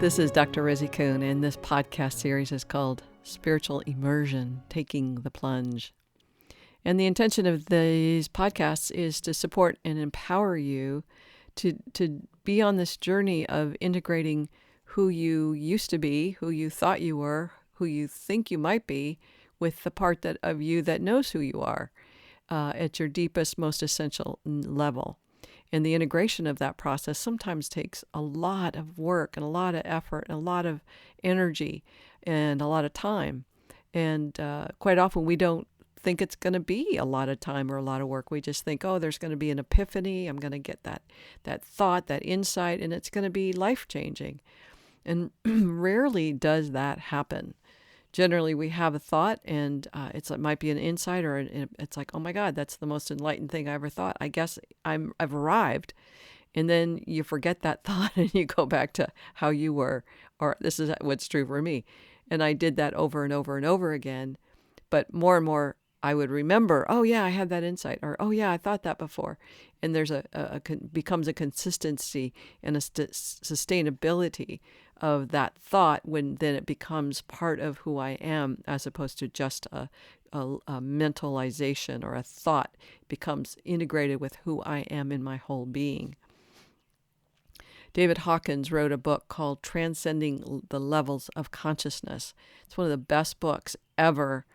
This is Dr. Rizzy Kuhn, and this podcast series is called Spiritual Immersion, Taking the Plunge. And the intention of these podcasts is to support and empower you to be on this journey of integrating who you used to be, who you thought you were, who you think you might be, with the part of you that knows who you are at your deepest, most essential level. And the integration of that process sometimes takes a lot of work and a lot of effort and a lot of energy and a lot of time. And quite often we don't think it's going to be a lot of time or a lot of work. We just think, oh, there's going to be an epiphany. I'm going to get that thought, that insight, and it's going to be life-changing. And rarely does that happen. Generally, we have a thought, and it might be an insight, or it's like, oh my God, that's the most enlightened thing I ever thought. I guess I've arrived. And then you forget that thought, and you go back to how you were, or this is what's true for me. And I did that over and over and over again. But more and more, I would remember, oh yeah, I had that insight, or oh yeah, I thought that before. And there's becomes a consistency and a sustainability of that thought when then it becomes part of who I am, as opposed to just a mentalization or a thought. It becomes integrated with who I am in my whole being. David Hawkins wrote a book called Transcending the Levels of Consciousness. It's one of the best books ever.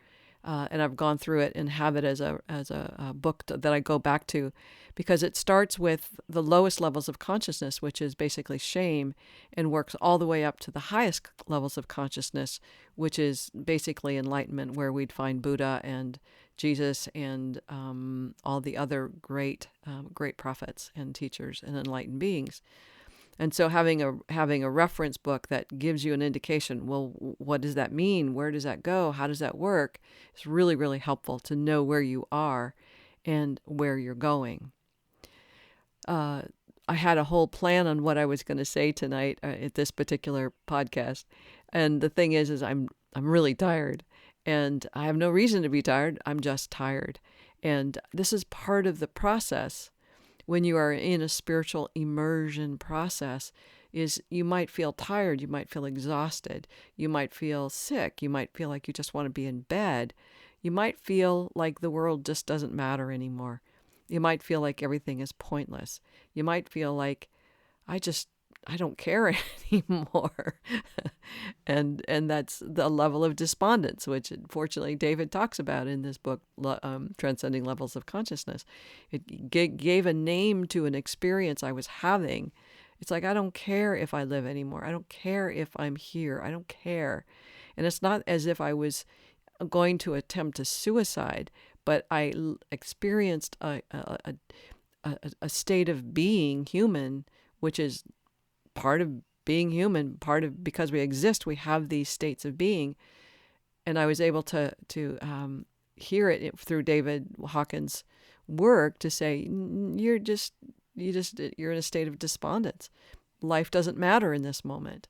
And I've gone through it and have it as a book that I go back to, because it starts with the lowest levels of consciousness, which is basically shame, and works all the way up to the highest levels of consciousness, which is basically enlightenment, where we'd find Buddha and Jesus and all the other great prophets and teachers and enlightened beings. And so having a reference book that gives you an indication, well, what does that mean? Where does that go? How does that work? It's really, really helpful to know where you are and where you're going. I had a whole plan on what I was going to say tonight at this particular podcast. And the thing is I'm really tired, and I have no reason to be tired. I'm just tired. And this is part of the process. When you are in a spiritual immersion process, is you might feel tired, you might feel exhausted, you might feel sick, you might feel like you just want to be in bed, you might feel like the world just doesn't matter anymore, you might feel like everything is pointless, you might feel like I don't care anymore. and that's the level of despondence, which unfortunately David talks about in this book, Transcending Levels of Consciousness. It gave a name to an experience I was having. It's like, I don't care if I live anymore. I don't care if I'm here. I don't care. And it's not as if I was going to attempt a suicide, but I experienced a state of being human, which is part of being human, because we exist, we have these states of being. And I was able to hear it through David Hawkins' work to say, you're in a state of despondence. Life doesn't matter in this moment.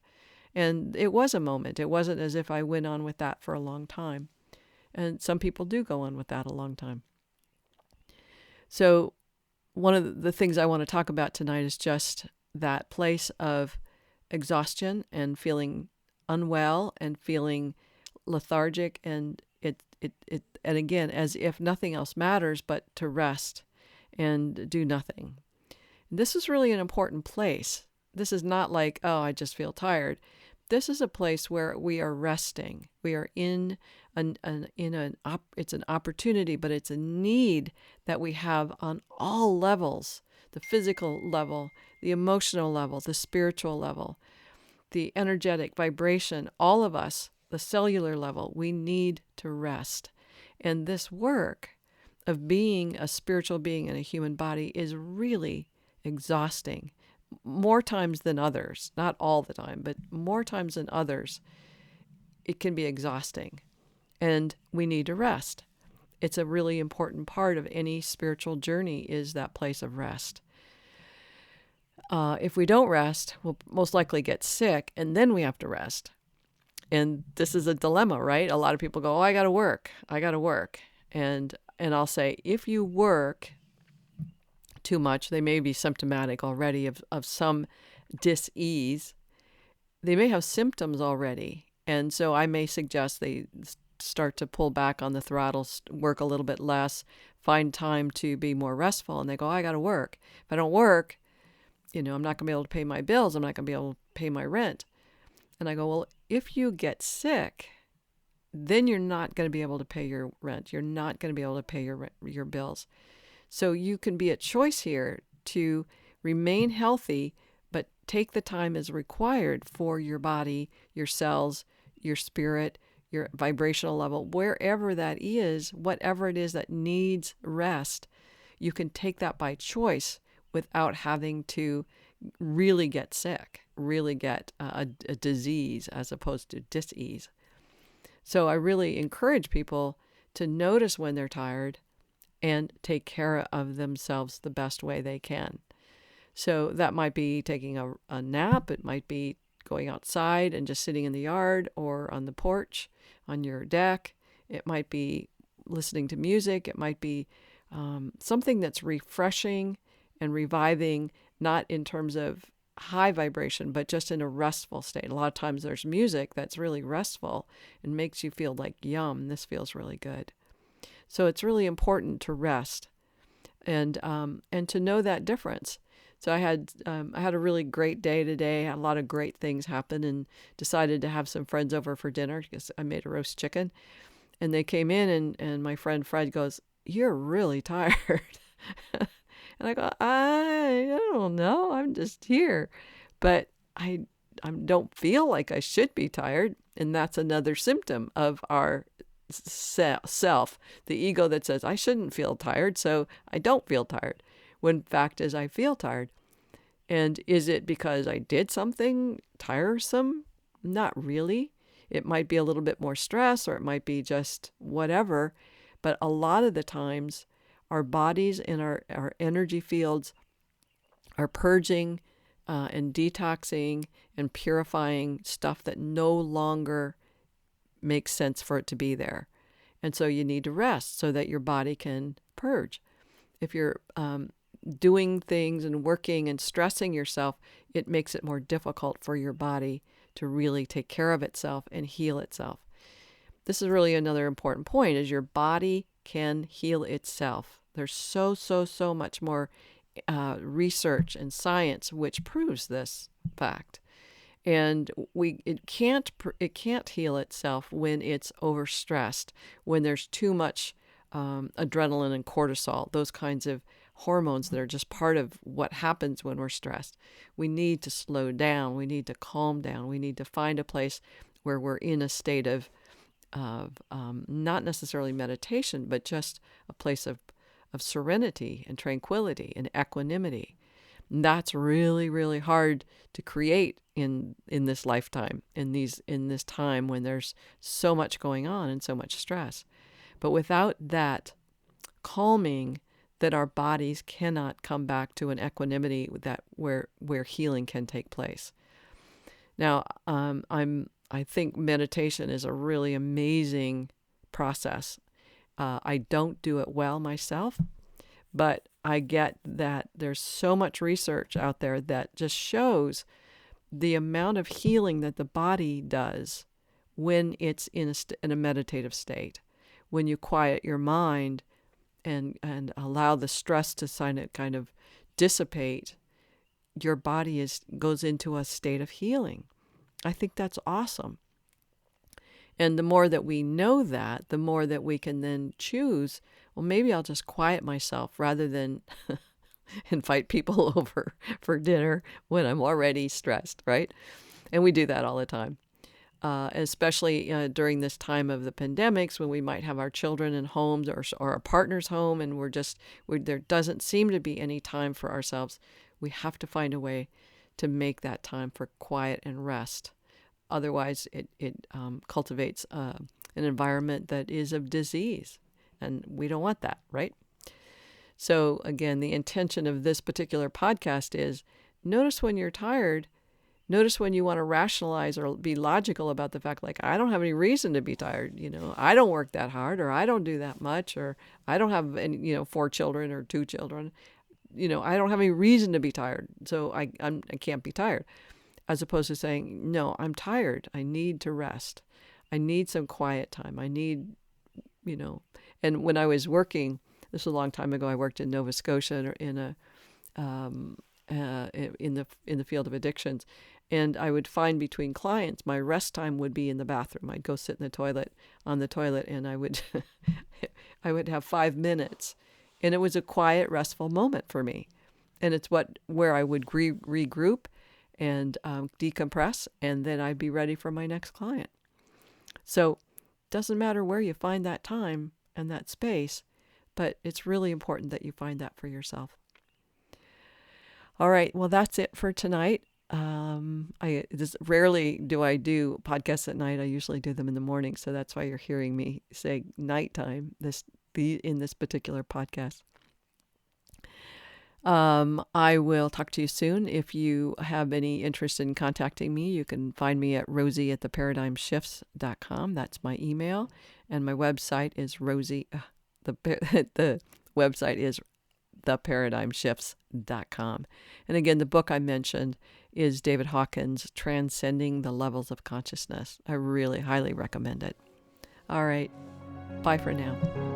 And it was a moment. It wasn't as if I went on with that for a long time. And some people do go on with that a long time. So one of the things I want to talk about tonight is just that place of exhaustion and feeling unwell and feeling lethargic, and it and again, as if nothing else matters but to rest and do nothing. This is really an important place. This is not like, oh, I just feel tired. This is a place where we are resting. We are it's an opportunity, but it's a need that we have on all levels: the physical level, the emotional level, the spiritual level, the energetic vibration, all of us, the cellular level. We need to rest. And this work of being a spiritual being in a human body is really exhausting. More times than others, not all the time, but more times than others, it can be exhausting. And we need to rest. It's a really important part of any spiritual journey, is that place of rest. If we don't rest, we'll most likely get sick, and then we have to rest. And this is a dilemma, right? A lot of people go, oh, I got to work. And I'll say, if you work too much, they may be symptomatic already of some dis-ease. they may have symptoms already. And so I may suggest they start to pull back on the throttle, work a little bit less, find time to be more restful. And they go, I got to work. If I don't work, I'm not going to be able to pay my bills. I'm not going to be able to pay my rent. And I go, well, if you get sick, then you're not going to be able to pay your rent. You're not going to be able to pay your bills. So you can be a choice here to remain healthy, but take the time as required for your body, your cells, your spirit, your vibrational level, wherever that is, whatever it is that needs rest. You can take that by choice without having to really get sick, really get a disease as opposed to dis-ease. So I really encourage people to notice when they're tired and take care of themselves the best way they can. So that might be taking a nap. It might be going outside and just sitting in the yard or on the porch, on your deck. It might be listening to music. It might be something that's refreshing and reviving, not in terms of high vibration, but just in a restful state. A lot of times there's music that's really restful and makes you feel like, yum, this feels really good. So it's really important to rest and to know that difference. So I had a really great day today. Had a lot of great things happen, and decided to have some friends over for dinner because I made a roast chicken. And they came in, and my friend Fred goes, "You're really tired." And I go, I don't know. I'm just here. But I don't feel like I should be tired. And that's another symptom of our self, the ego that says, I shouldn't feel tired, so I don't feel tired. When fact is, I feel tired. And is it because I did something tiresome? Not really. It might be a little bit more stress, or it might be just whatever. But a lot of the times, our bodies and our energy fields are purging and detoxing and purifying stuff that no longer makes sense for it to be there. And so you need to rest so that your body can purge. If you're doing things and working and stressing yourself, it makes it more difficult for your body to really take care of itself and heal itself. This is really another important point, is your body can heal itself. There's so much more research and science which proves this fact. And it can't heal itself when it's overstressed, when there's too much adrenaline and cortisol, those kinds of hormones that are just part of what happens when we're stressed. We need to slow down. We need to calm down. We need to find a place where we're in a state of not necessarily meditation, but just a place of serenity and tranquility and equanimity. And that's really, really hard to create in this lifetime, in this time when there's so much going on and so much stress. But without that calming, that our bodies cannot come back to an equanimity that where healing can take place. Now, I think meditation is a really amazing process. I don't do it well myself, but I get that there's so much research out there that just shows the amount of healing that the body does when it's in a meditative state. When you quiet your mind and allow the stress to kind of dissipate, your body goes into a state of healing. I think that's awesome. And the more that we know that, the more that we can then choose, well, maybe I'll just quiet myself rather than invite people over for dinner when I'm already stressed, right? And we do that all the time, especially during this time of the pandemics, when we might have our children in homes or our partners home, and there doesn't seem to be any time for ourselves. We have to find a way to make that time for quiet and rest. Otherwise, it cultivates an environment that is of disease, and we don't want that, right? So again, the intention of this particular podcast is notice when you're tired, notice when you want to rationalize or be logical about the fact, like, I don't have any reason to be tired. I don't work that hard, or I don't do that much, or I don't have any, 4 children or 2 children. I don't have any reason to be tired, so I can't be tired. as opposed to saying, no, I'm tired. I need to rest. I need some quiet time. I need, and when I was working, this was a long time ago, I worked in Nova Scotia in the field of addictions. And I would find between clients, my rest time would be in the bathroom. I'd go sit in on the toilet, and I would, I would have 5 minutes, and it was a quiet, restful moment for me. And it's where I would regroup and decompress, and then I'd be ready for my next client. So it doesn't matter where you find that time and that space, but it's really important that you find that for yourself. All right, well, that's it for tonight. Rarely do I do podcasts at night. I usually do them in the morning, so that's why you're hearing me say nighttime in this particular podcast. I will talk to you soon. If you have any interest in contacting me, you can find me at rosie@theparadigmshifts.com. That's my email, and my website is the website is theparadigmshifts.com. And again, the book I mentioned is David Hawkins' Transcending the Levels of Consciousness. I really highly recommend it. All right. Bye for now.